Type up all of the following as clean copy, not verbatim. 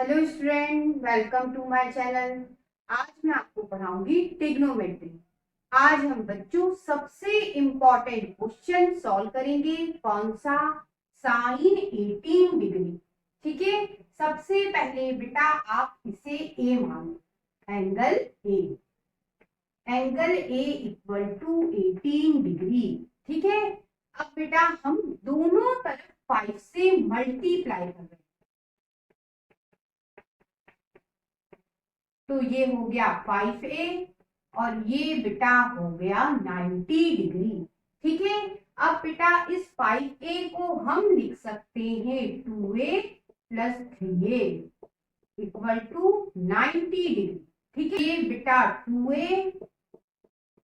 Hello student, welcome to my channel. आज मैं आपको पढ़ाऊंगी ट्रिग्नोमेट्री। आज हम बच्चों सबसे इम्पोर्टेंट क्वेश्चन सॉल्व करेंगे। कौन सा? Sine 18 degree. ठीक है, सबसे पहले बेटा आप इसे ए मानो, angle A. Angle A equal to 18 degree. ठीक है, अब बेटा हम दोनों तरफ 5 से मल्टीप्लाई कर रहे हैं, तो ये हो गया 5a और ये बेटा हो गया 90 डिग्री। ठीक है, अब बेटा इस 5a को हम लिख सकते हैं 2a plus 3a equal to 90 degree. ठीक है, ये बेटा 2a,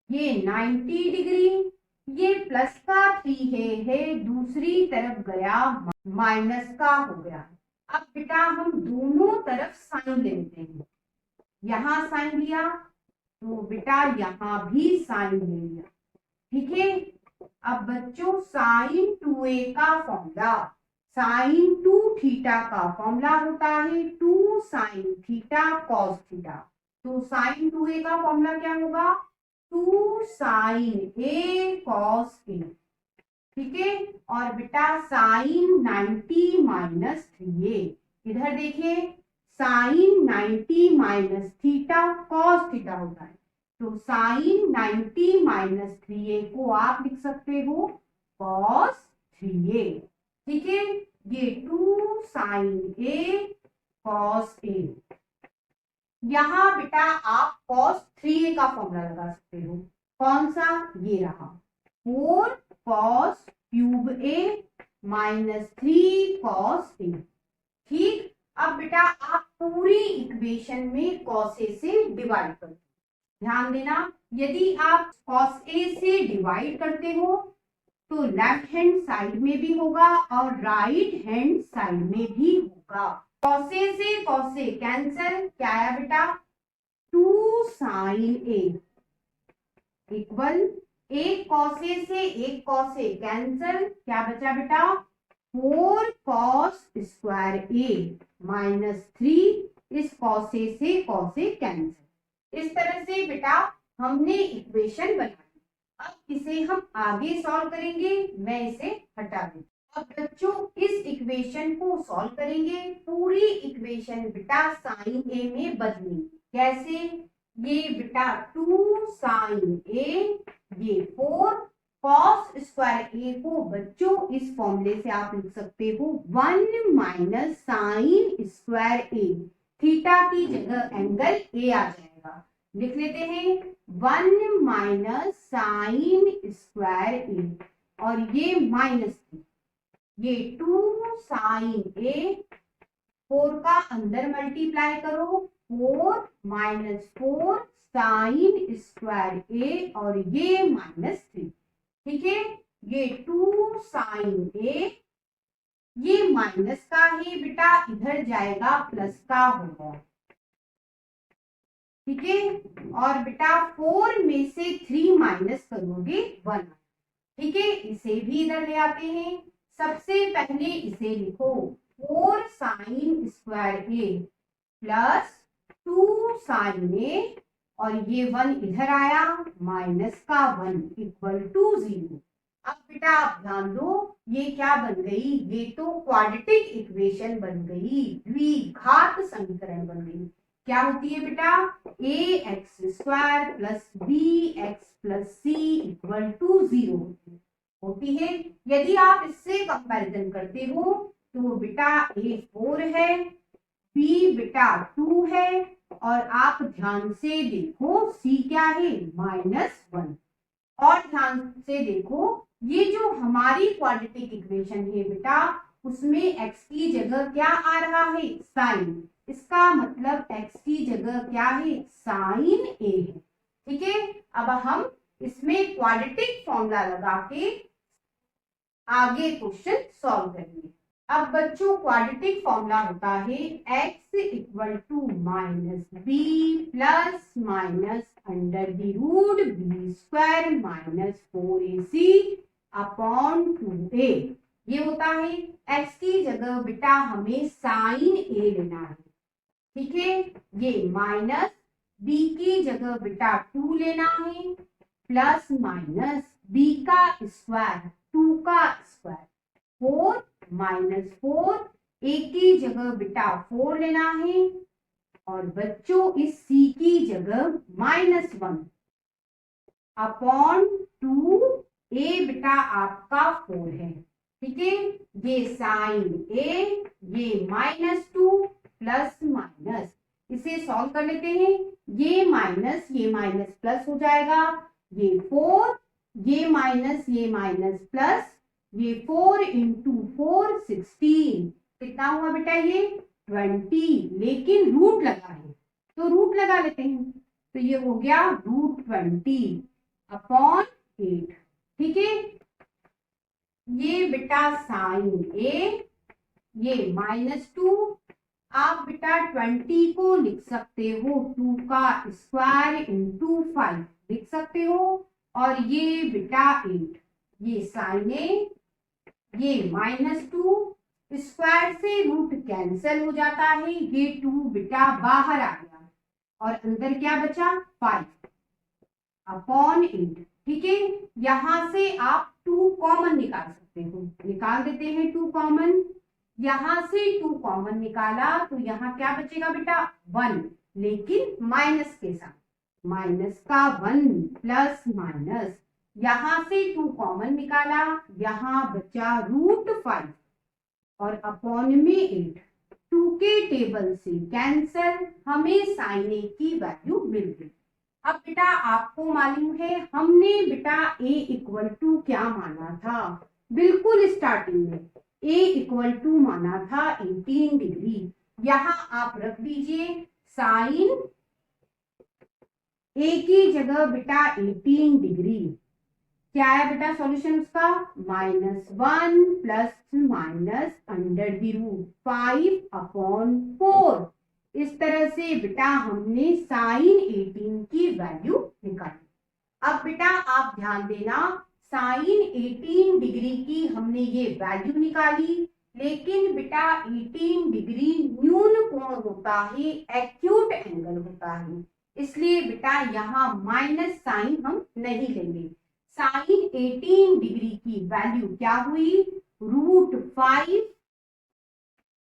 ये 90 डिग्री, ये प्लस का 3 है दूसरी तरफ गया, माइनस का हो गया। अब बेटा हम दोनों तरफ साइन लेते हैं, यहां साइन लिया तो बेटा यहां भी साइन ले लिया। ठीक है, अब बच्चों साइन 2a का फॉर्मूला, साइन 2 थीटा का फॉर्मूला होता है 2 साइन थीटा कॉस थीटा। तो साइन 2a का फॉर्मूला क्या होगा? 2 साइन a कॉस a। ठीक है, और बेटा साइन 90 माइनस 3a, इधर देखिए sine 90 minus theta cos theta होता है, तो साइन 90 माइनस 3a को आप लिख सकते हो कॉस 3a। ठीक है, ये 2 साइन a कॉस a। यहां बेटा आप कॉस 3a का फॉर्मूला लगा सकते हो। कौन सा? ये रहा 4 cos cube a minus 3 cos a। ठीक, अब बेटा आप पूरी इक्वेशन में कॉस ए से डिवाइड करते हो। ध्यान देना, यदि आप कॉस ए से डिवाइड करते हो तो लेफ्ट हैंड साइड में भी होगा और राइट हैंड साइड में भी होगा। कॉस ए से कॉस ए कैंसिल, क्या आया बेटा? 2 साइन ए इक्वल, एक कॉस ए से एक कॉस ए कैंसिल, क्या बचा बेटा? 4 कॉस स्क्वायर ए माइनस 3, इस कॉस ए से कॉस ए कैंसिल। इस तरह से बेटा हमने इक्वेशन बनाई। अब इसे हम आगे सॉल्व करेंगे, मैं इसे हटा दूं। अब बच्चों इस इक्वेशन को सॉल्व करेंगे, पूरी इक्वेशन बेटा साइन ए में बदलेंगे। कैसे? ये बेटा 2 साइन ए, ये 4 कॉस स्क्वायर ए को बच्चों इस फॉर्मूले से आप लिख सकते हो 1 माइनस साइन स्क्वायर ए। थीटा की जगह एंगल ए आ जाएगा, लिख लेते हैं 1 माइनस साइन स्क्वायर ए, और ये माइनस, ये 2 साइन ए, 4 का अंदर मल्टीप्लाई करो, 4 माइनस 4 साइन स्क्वायर ए, और ये माइनस 3। ठीक है, ये 2 साइन ए, ये माइनस का है बेटा, इधर जाएगा प्लस का होगा। ठीक है, और बेटा 4 में से 3 माइनस करोगे 1। ठीक है, इसे भी इधर ले आते हैं। सबसे पहले इसे लिखो 4 साइन स्क्वायर ए प्लस 2 साइन ए, और ये 1 इधर आया, माइनस का 1 इक्वल टू 0। अब बेटा आप ध्यान दो, ये क्या बन गई? ये तो क्वाड्रेटिक इक्वेशन बन गई, द्विघात समीकरण बन गई। क्या होती है बेटा? A x square plus b x plus c equal to 0 होती है। यदि आप इससे कंपैरिजन करते हो तो बेटा ए 4 है, बी बेटा 2 है, और आप ध्यान से देखो सी क्या है? -1। और ध्यान से देखो, ये जो हमारी क्वाड्रेटिक इक्वेशन है बेटा, उसमें x की जगह क्या आ रहा है? साइन। इसका मतलब x की जगह क्या है? साइन a है। ठीक है, अब हम इसमें क्वाड्रेटिक फॉर्मूला लगा के आगे क्वेश्चन सॉल्व करेंगे। अब बच्चों क्वाड्रेटिक फॉर्मूला होता है x equal to minus B plus minus under the root B square minus 4ac upon 2a। ये होता है, x की जगह बेटा हमें साइन a लेना है, ठीक है, ये माइनस बी की जगह बेटा 2 लेना है, प्लस माइनस बी का स्क्वायर 2 का स्क्वायर 4 माइनस 4, ए की जगह बेटा 4 लेना है, और बच्चों इस सी की जगह -1 अपॉन 2, ए बेटा आपका 4 है। ठीक है, ये साइन ए, ये -2 प्लस माइनस, इसे सॉल्व कर लेते हैं, ये माइनस प्लस हो जाएगा, ये 4, ये माइनस प्लस, ये 4 इंटू 4 16, कितना हुआ बेटा ये 20, लेकिन रूट लगा है तो रूट लगा लेते हैं, तो ये हो गया √20 अपॉन 8। ठीक है, ये बेटा साइन ए, ये -2, आप बेटा 20 को लिख सकते हो 2 का स्क्वायर इंटू 5 लिख सकते हो, और ये बेटा 8, ये साइन ए, ये -2, स्क्वायर से रूट कैंसिल हो जाता है, ये 2 बेटा बाहर आ गया और अंदर क्या बचा 5 अपॉन 8। ठीक है, यहां से आप 2 कॉमन निकाल सकते हो, निकाल देते हैं 2 कॉमन, यहां से 2 कॉमन निकाला तो यहाँ क्या बचेगा बेटा 1, लेकिन माइनस के साथ, माइनस का 1 प्लस माइनस, यहां से 2 कॉमन निकाला, यहां बचा √5 और अपॉन में 8, 2 के टेबल से कैंसल, हमें साइन ए की वैल्यू मिल गई। अब बेटा आपको मालूम है हमने बेटा a इक्वल टू क्या माना था, बिल्कुल स्टार्टिंग में a इक्वल टू माना था 18 डिग्री, यहां आप रख दीजिए साइन a की जगह बेटा 18 डिग्री, क्या है बेटा सॉल्यूशन उसका -1 प्लस माइनस √5 अपॉन 4, इस तरह से बेटा हमने साइन 18 की वैल्यू निकाली। अब बेटा आप ध्यान देना, साइन 18 डिग्री की हमने ये वैल्यू निकाली, लेकिन बेटा 18 डिग्री न्यून कोण होता है, एक्यूट एंगल होता है, इसलिए बेटा यहाँ माइनस साइन हम नहीं लेंगे। साइन 18 डिग्री की वैल्यू क्या हुई √5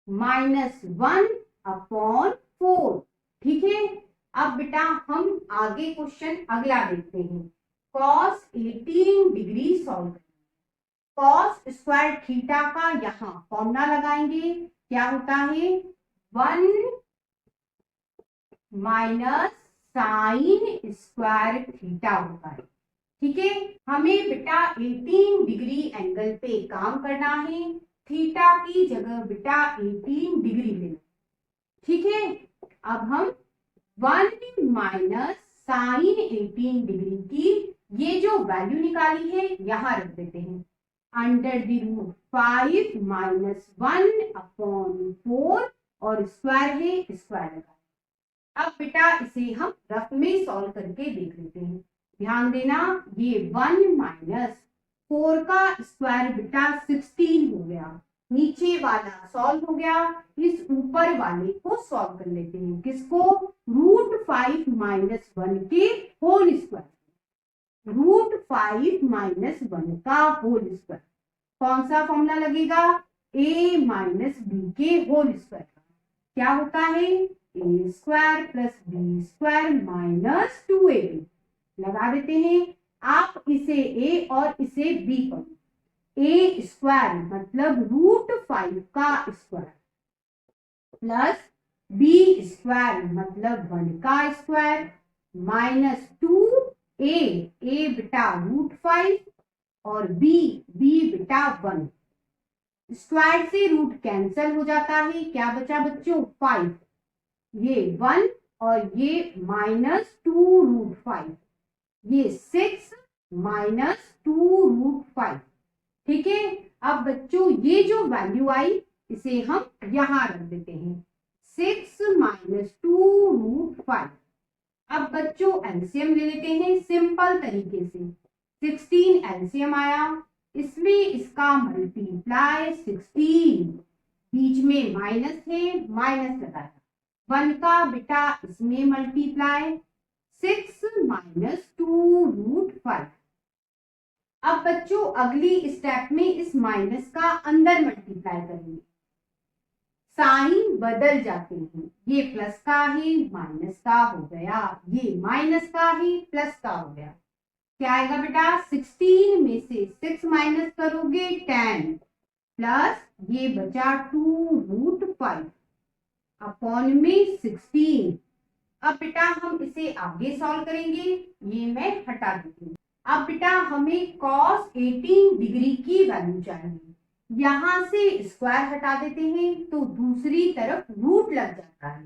-1 अपॉन 4। ठीक है, अब बेटा हम आगे क्वेश्चन अगला देखते हैं, cos 18 degree solve. cos square theta का यहाँ फॉर्मूला लगाएंगे, क्या होता है 1 माइनस साइन स्क्वायर थीटा होता है। ठीक है, हमें बेटा 18 डिग्री एंगल पे काम करना है, थीटा की जगह बेटा 18 डिग्री लेना। ठीक है, अब हम 1 माइनस साइन 18 डिग्री की ये जो वैल्यू निकाली है यहां रख देते हैं, √5 -1 अपॉन 4, और स्क्वायर है स्क्वायर लगा। अब बेटा इसे हम रफ में सॉल्व करके देख लेते हैं, ध्यान देना, ये 1 माइनस 4 का स्क्वायर बेटा 16 हो गया, नीचे वाला सॉल्व हो गया, इस ऊपर वाले को सॉल्व कर लेते हैं, किसको √5 -1 के होल स्क्वायर, √5 -1 का होल स्क्वायर, कौन सा फॉर्मूला लगेगा a माइनस बी के होल स्क्वायर, क्या होता है a square plus B square -2ab, लगा देते हैं, आप इसे a और इसे b करो, a स्क्वायर मतलब √5 का स्क्वायर प्लस b स्क्वायर मतलब 1 का स्क्वायर -2a बेटा √5 और b बेटा 1, स्क्वायर से रूट कैंसिल हो जाता है, क्या बचा बच्चों 5, ये 1 और ये -2√5, ये 6 -2√5। ठीक है, अब बच्चों ये जो वैल्यू आई इसे हम यहां रख देते हैं, 6 -2√5। अब बच्चों एलसीएम ले लेते हैं सिंपल तरीके से, 16 एलसीएम आया, इसमें इसका मल्टीप्लाई 16, बीच में माइनस है माइनस लगाया, 1 का बेटा इसमें मल्टीप्लाई 6 माइनस 2√5। अब बच्चों अगली स्टेप में इस माइनस का अंदर मल्टीप्लाई करेंगे, साइन बदल जाते हैं, ये प्लस का है माइनस का हो गया, ये माइनस का है प्लस का हो गया। क्या आएगा बेटा, 16 में से 6 माइनस करोगे 10 प्लस ये बचा 2√5 अपॉन में 16। अब बेटा हम इसे आगे सॉल्व करेंगे, ये मैं हटा देती हूँ। अब बेटा हमें cos 18 डिग्री की वैल्यू चाहिए, यहां से स्क्वायर हटा देते हैं तो दूसरी तरफ रूट लग जाता है।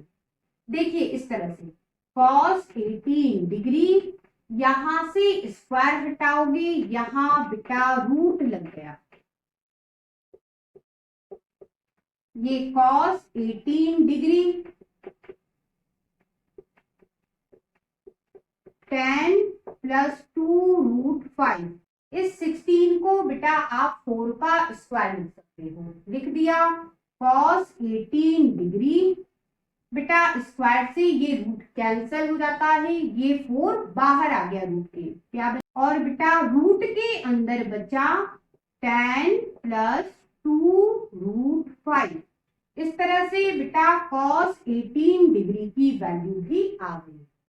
देखिए इस तरह से cos 18 डिग्री, यहां से स्क्वायर हटाओगे, यहां बेटा रूट लग गया, ये cos 18 डिग्री 10 प्लस 2√5। इस 16 को बेटा आप 4 का स्क्वायर लिख सकते हो, लिख दिया cos 18 डिग्री, बेटा स्क्वायर से ये रूट कैंसिल हो जाता है, ये 4 बाहर आ गया रूट के, क्या और बेटा रूट के अंदर बचा 10 प्लस 2√5। इस तरह से बेटा cos 18 डिग्री की वैल्यू भी आ गई।